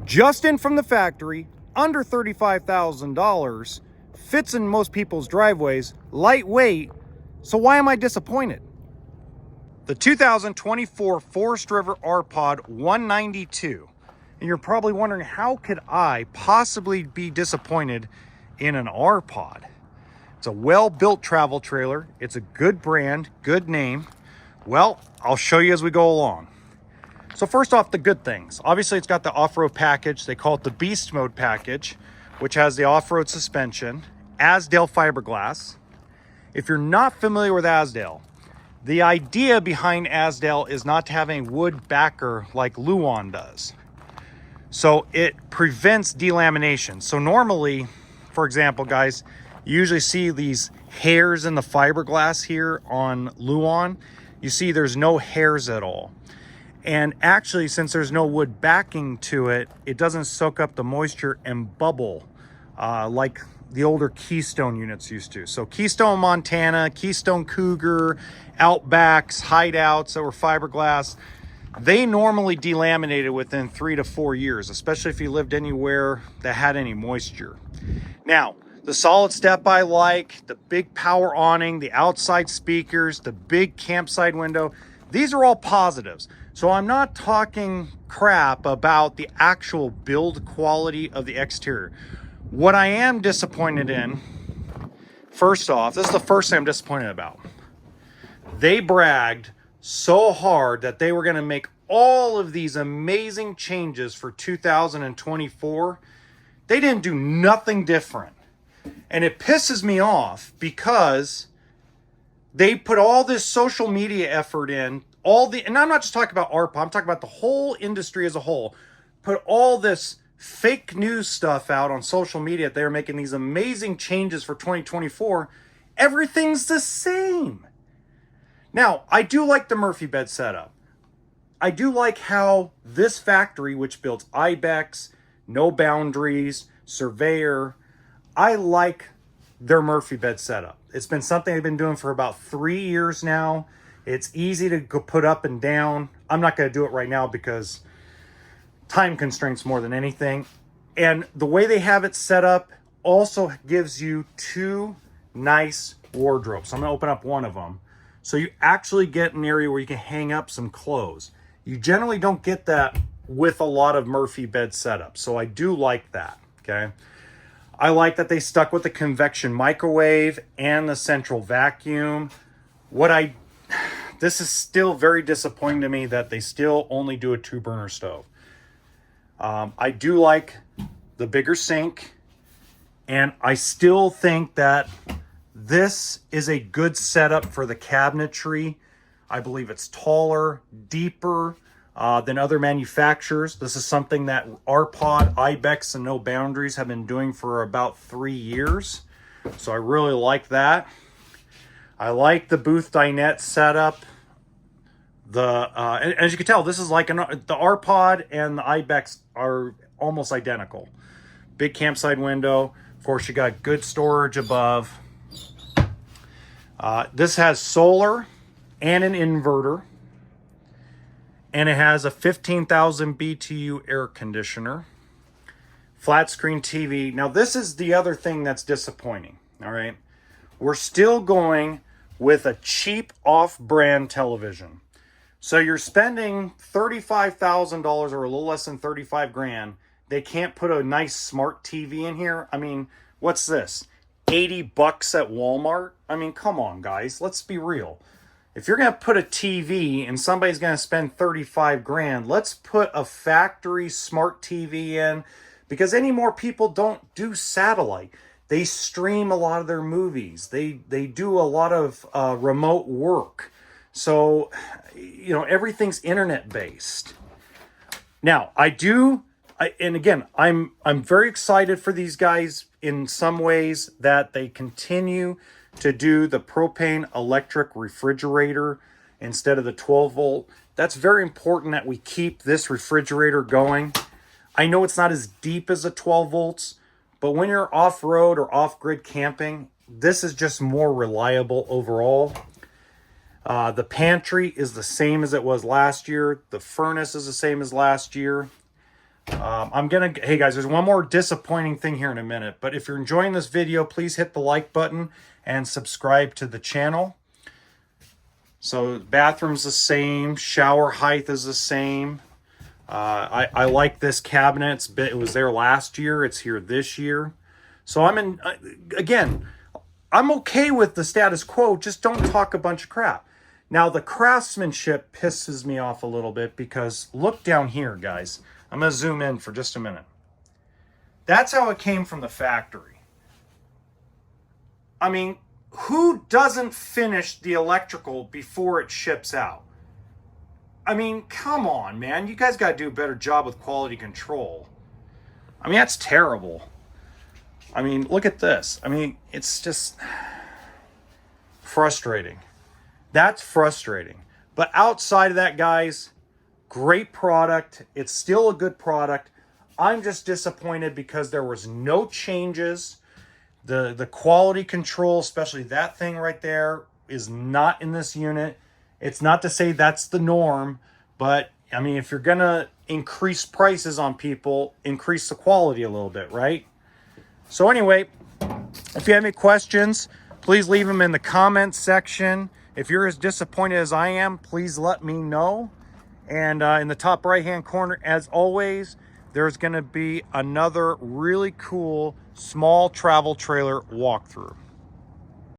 just in from the factory, under $35,000, fits in most people's driveways, lightweight, so why am I disappointed? The 2024 Forest River R-Pod 192. And you're probably wondering, how could I possibly be disappointed in an R-Pod? It's a well-built travel trailer. It's a good brand, good name. Well, I'll show you as we go along. So first off, the good things. Obviously, it's got the off-road package. They call it the Beast Mode package, which has the off-road suspension, Azdel fiberglass. If you're not familiar with Azdel, the idea behind Azdel is not to have a wood backer like Luan does. So it prevents delamination. So normally, for example, guys, you usually see these hairs in the fiberglass here on Luan. You see there's no hairs at all. And actually, since there's no wood backing to it, it doesn't soak up the moisture and bubble like the older Keystone units used to. So Keystone Montana, Keystone Cougar, Outbacks, Hideouts that were fiberglass, they normally delaminated within 3 to 4 years, especially if you lived anywhere that had any moisture. Now, the solid step I like, the big power awning, the outside speakers, the big campsite window, these are all positives. So I'm not talking crap about the actual build quality of the exterior. What I am disappointed in, first off, this is the first thing I'm disappointed about. They bragged so hard that they were going to make all of these amazing changes for 2024. They didn't do nothing different. And it pisses me off because they put all this social media effort in, and I'm not just talking about ARPA, I'm talking about the whole industry as a whole, put all this fake news stuff out on social media. They were making these amazing changes for 2024. Everything's the same. Now, I do like the Murphy bed setup. I do like how this factory, which builds Ibex, No Boundaries, Surveyor, I like their Murphy bed setup. It's been something they've been doing for about 3 years now. It's easy to go put up and down. I'm not going to do it right now because time constraints more than anything. And the way they have it set up also gives you 2 nice wardrobes. So I'm going to open up one of them. So you actually get an area where you can hang up some clothes. You generally don't get that with a lot of Murphy bed setups. So I do like that, okay? I like that they stuck with the convection microwave and the central vacuum. This is still very disappointing to me that they still only do a 2-burner stove. I do like the bigger sink, and I still think that this is a good setup for the cabinetry. I believe it's taller, deeper than other manufacturers. This is something that R-Pod, Ibex, and No Boundaries have been doing for about 3 years. So I really like that. I like the booth dinette setup. And as you can tell, this is like the R-Pod and the Ibex are almost identical. Big campsite window. Of course, you got good storage above. This has solar and an inverter. And it has a 15,000 BTU air conditioner. Flat screen TV. Now, this is the other thing that's disappointing. All right. We're still going with a cheap off-brand television. So you're spending $35,000 or a little less than 35 grand. They can't put a nice smart TV in here. I mean, what's this? 80 bucks at Walmart? I mean, come on, guys. Let's be real. If you're going to put a TV and somebody's going to spend 35 grand, let's put a factory smart TV in, because any more people don't do satellite. They stream a lot of their movies. They do a lot of remote work. So, you know, everything's internet based. Now, and again, I'm very excited for these guys in some ways that they continue to do the propane electric refrigerator instead of the 12 volt. That's very important that we keep this refrigerator going. I know it's not as deep as a 12 volts, but when you're off-road or off-grid camping, this is just more reliable overall. The pantry is the same as it was last year. The furnace is the same as last year. Hey guys, there's one more disappointing thing here in a minute, but if you're enjoying this video, please hit the like button and subscribe to the channel. So bathroom's the same, shower height is the same. I like this cabinet. It was there last year, it's here this year. So again, I'm okay with the status quo, just don't talk a bunch of crap. Now the craftsmanship pisses me off a little bit because look down here, guys. I'm going to zoom in for just a minute. That's how it came from the factory. I mean, who doesn't finish the electrical before it ships out? I mean, come on, man. You guys got to do a better job with quality control. I mean, that's terrible. I mean, look at this. I mean, it's just frustrating. That's frustrating. But outside of that, guys, great product. It's still a good product. I'm just disappointed because there was no changes. The quality control, especially that thing right there, is not in this unit. It's not to say that's the norm, but I mean, if you're gonna increase prices on people, increase the quality a little bit, right? So anyway, if you have any questions, please leave them in the comments section. If you're as disappointed as I am, please let me know. And in the top right hand corner, as always, there's going to be another really cool small travel trailer walkthrough.